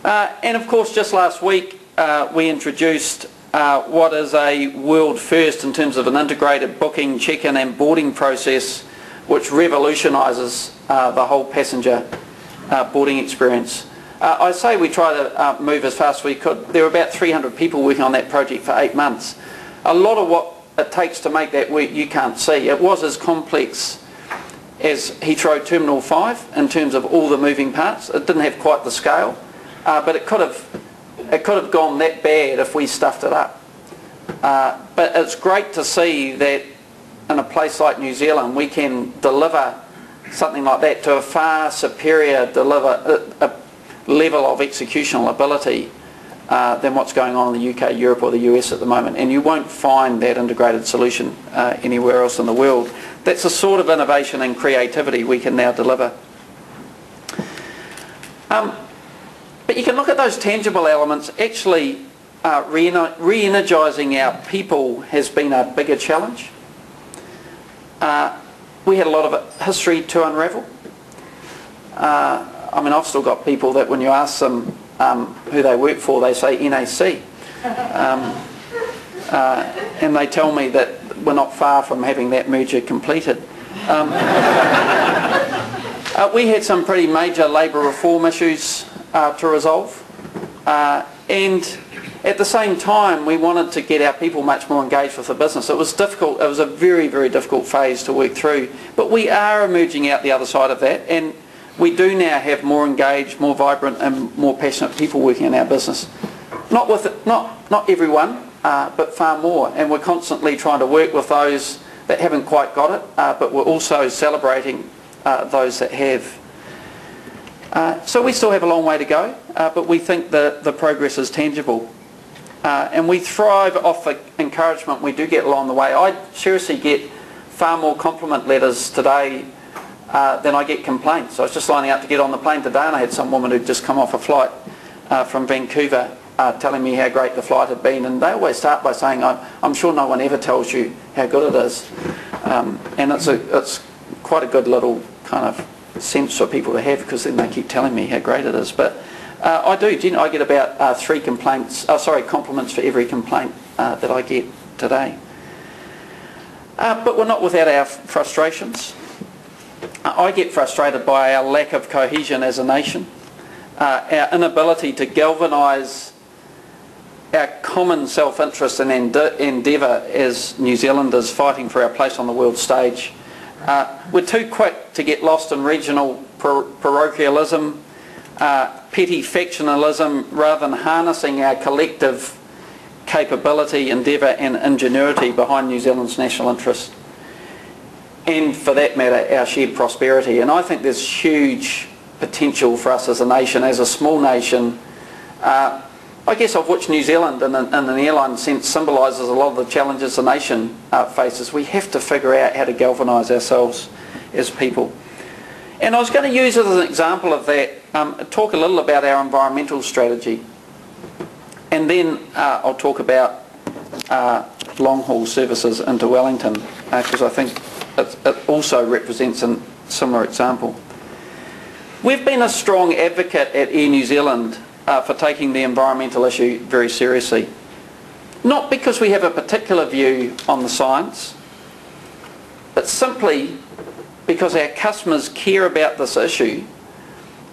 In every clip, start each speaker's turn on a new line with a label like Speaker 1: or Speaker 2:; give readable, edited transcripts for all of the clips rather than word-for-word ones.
Speaker 1: And of course, just last week we introduced what is a world first in terms of an integrated booking, check-in and boarding process which revolutionises the whole passenger boarding experience. I say we try to move as fast as we could. There were about 300 people working on that project for 8 months. A lot of what it takes to make that work you can't see. It was as complex as Heathrow Terminal 5 in terms of all the moving parts. It didn't have quite the scale, but it could have gone that bad if we stuffed it up. But it's great to see that in a place like New Zealand we can deliver something like that to a far superior level of executional ability than what's going on in the UK, Europe or the US at the moment. And you won't find that integrated solution anywhere else in the world. That's the sort of innovation and creativity we can now deliver. But you can look at those tangible elements. Actually, re-energising our people has been a bigger challenge. We had a lot of history to unravel. I mean, I've still got people that when you ask them who they work for, they say NAC. And they tell me that we're not far from having that merger completed. We had some pretty major labour reform issues to resolve. And at the same time, we wanted to get our people much more engaged with the business. It was difficult. It was a very, very difficult phase to work through. But we are emerging out the other side of that. And we do now have more engaged, more vibrant and more passionate people working in our business. Not everyone, but far more. And we're constantly trying to work with those that haven't quite got it, but we're also celebrating those that have. So we still have a long way to go, but we think that the progress is tangible. And we thrive off the encouragement we do get along the way. I seriously get far more compliment letters today than I get complaints. I was just lining up to get on the plane today and I had some woman who'd just come off a flight from Vancouver telling me how great the flight had been, and they always start by saying, I'm sure no one ever tells you how good it is. And it's quite a good little kind of sense for people to have, because then they keep telling me how great it is. But I do. I get about 3 compliments for every complaint that I get today. But we're not without our frustrations. I get frustrated by our lack of cohesion as a nation, our inability to galvanise our common self-interest and endeavour as New Zealanders fighting for our place on the world stage. We're too quick to get lost in regional parochialism, petty factionalism, rather than harnessing our collective capability, endeavour and ingenuity behind New Zealand's national interest, and for that matter our shared prosperity. And I think there's huge potential for us as a nation, as a small nation, I guess of which New Zealand in an airline sense symbolises a lot of the challenges the nation faces. We have to figure out how to galvanise ourselves as people. And I was going to use it as an example of that, talk a little about our environmental strategy, and then I'll talk about long-haul services into Wellington, because I think it also represents a similar example. We've been a strong advocate at Air New Zealand for taking the environmental issue very seriously. Not because we have a particular view on the science, but simply because our customers care about this issue,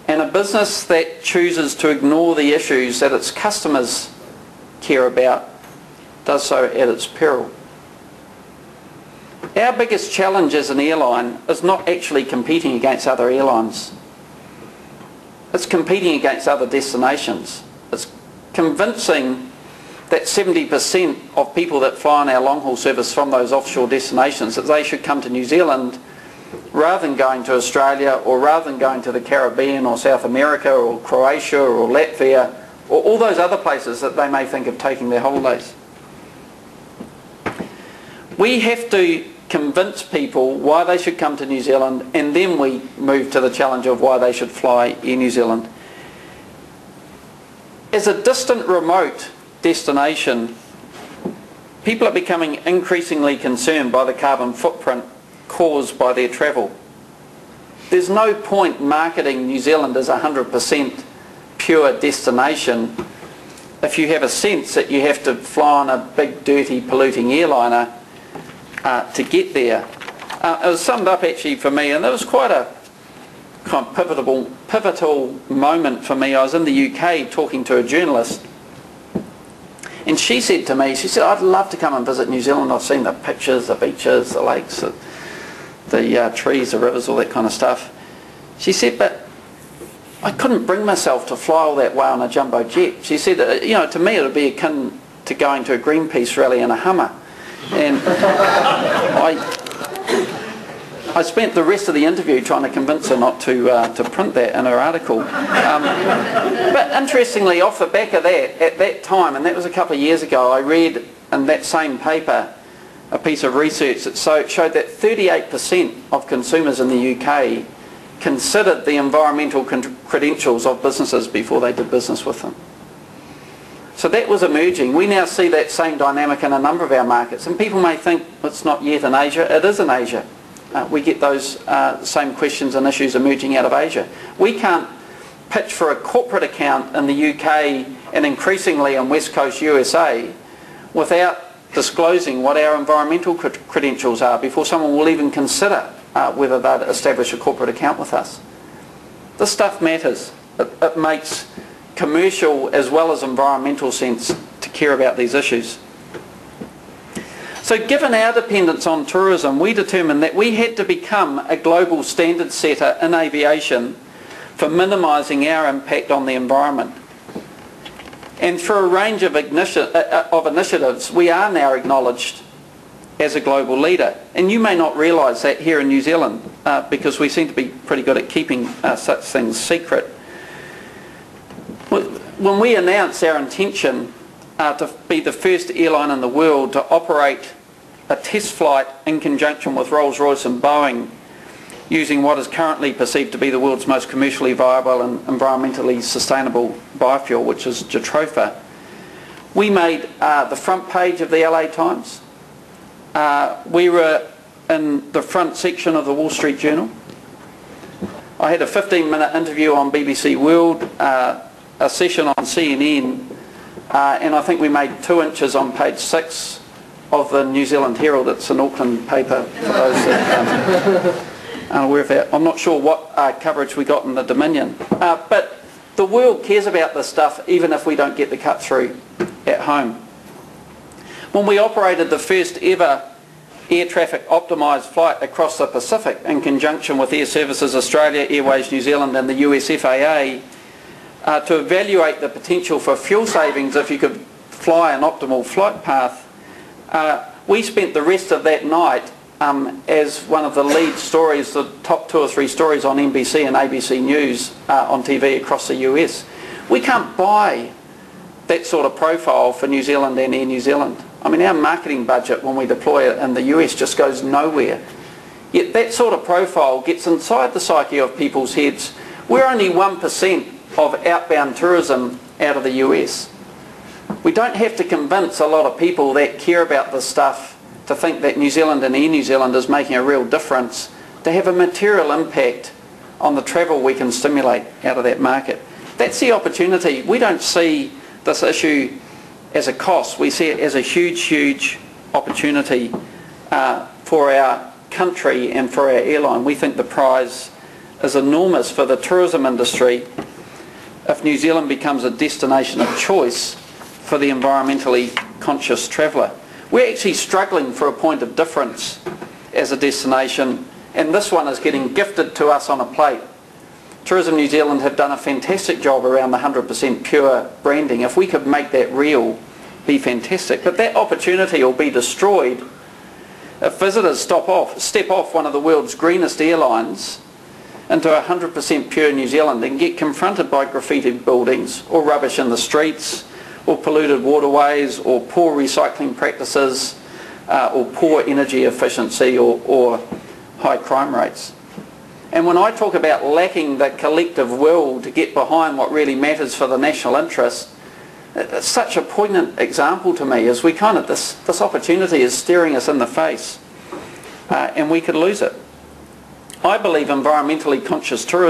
Speaker 1: and a business that chooses to ignore the issues that its customers care about does so at its peril. Our biggest challenge as an airline is not actually competing against other airlines. It's competing against other destinations. It's convincing that 70% of people that fly on our long-haul service from those offshore destinations, that they should come to New Zealand rather than going to Australia, or rather than going to the Caribbean or South America or Croatia or Latvia or all those other places that they may think of taking their holidays. We have to convince people why they should come to New Zealand, and then we move to the challenge of why they should fly Air New Zealand. As a distant, remote destination, people are becoming increasingly concerned by the carbon footprint caused by their travel. There's no point marketing New Zealand as 100% pure destination if you have a sense that you have to fly on a big, dirty, polluting airliner to get there. It was summed up actually for me, and it was quite a kind of pivotal moment for me. I was in the UK talking to a journalist, and she said to me, she said, I'd love to come and visit New Zealand. I've seen the pictures, the beaches, the lakes, the trees, the rivers, all that kind of stuff. She said, but I couldn't bring myself to fly all that way on a jumbo jet. She said, to me it would be akin to going to a Greenpeace rally in a Hummer. And I spent the rest of the interview trying to convince her not to print that in her article. But interestingly, off the back of that, at that time, and that was a couple of years ago, I read in that same paper a piece of research that showed that 38% of consumers in the UK considered the environmental credentials of businesses before they did business with them. So that was emerging. We now see that same dynamic in a number of our markets, and people may think it's not yet in Asia. It is in Asia. We get those same questions and issues emerging out of Asia. We can't pitch for a corporate account in the UK and increasingly in West Coast USA without disclosing what our environmental credentials are before someone will even consider whether they'd establish a corporate account with us. This stuff matters. It makes commercial as well as environmental sense to care about these issues. So given our dependence on tourism, we determined that we had to become a global standard setter in aviation for minimising our impact on the environment. And through a range of initiatives, we are now acknowledged as a global leader. And you may not realise that here in New Zealand because we seem to be pretty good at keeping such things secret. When we announced our intention to be the first airline in the world to operate a test flight in conjunction with Rolls-Royce and Boeing using what is currently perceived to be the world's most commercially viable and environmentally sustainable biofuel, which is jatropha, we made the front page of the LA Times. We were in the front section of the Wall Street Journal. I had a 15-minute interview on BBC World, a session on CNN, and I think we made 2 inches on page 6 of the New Zealand Herald. It's an Auckland paper for those that aren't aware of that. I'm not sure what coverage we got in the Dominion. But the world cares about this stuff even if we don't get the cut through at home. When we operated the first ever air traffic optimised flight across the Pacific in conjunction with Air Services Australia, Airways New Zealand and the US FAA to evaluate the potential for fuel savings if you could fly an optimal flight path, we spent the rest of that night as one of the lead stories, the top 2 or 3 stories on NBC and ABC News on TV across the US. We can't buy that sort of profile for New Zealand and Air New Zealand. I mean, our marketing budget when we deploy it in the US just goes nowhere. Yet that sort of profile gets inside the psyche of people's heads. We're only 1% of outbound tourism out of the US. We don't have to convince a lot of people that care about this stuff to think that New Zealand and Air New Zealand is making a real difference to have a material impact on the travel we can stimulate out of that market. That's the opportunity. We don't see this issue as a cost. We see it as a huge, huge opportunity for our country and for our airline. We think the prize is enormous for the tourism industry if New Zealand becomes a destination of choice for the environmentally conscious traveller. We're actually struggling for a point of difference as a destination, and this one is getting gifted to us on a plate. Tourism New Zealand have done a fantastic job around the 100% pure branding. If we could make that real, be fantastic. But that opportunity will be destroyed if visitors step off one of the world's greenest airlines into 100% pure New Zealand and get confronted by graffiti buildings or rubbish in the streets or polluted waterways or poor recycling practices or poor energy efficiency or high crime rates. And when I talk about lacking the collective will to get behind what really matters for the national interest, it's such a poignant example to me as we this opportunity is staring us in the face and we could lose it. I believe environmentally conscious tourism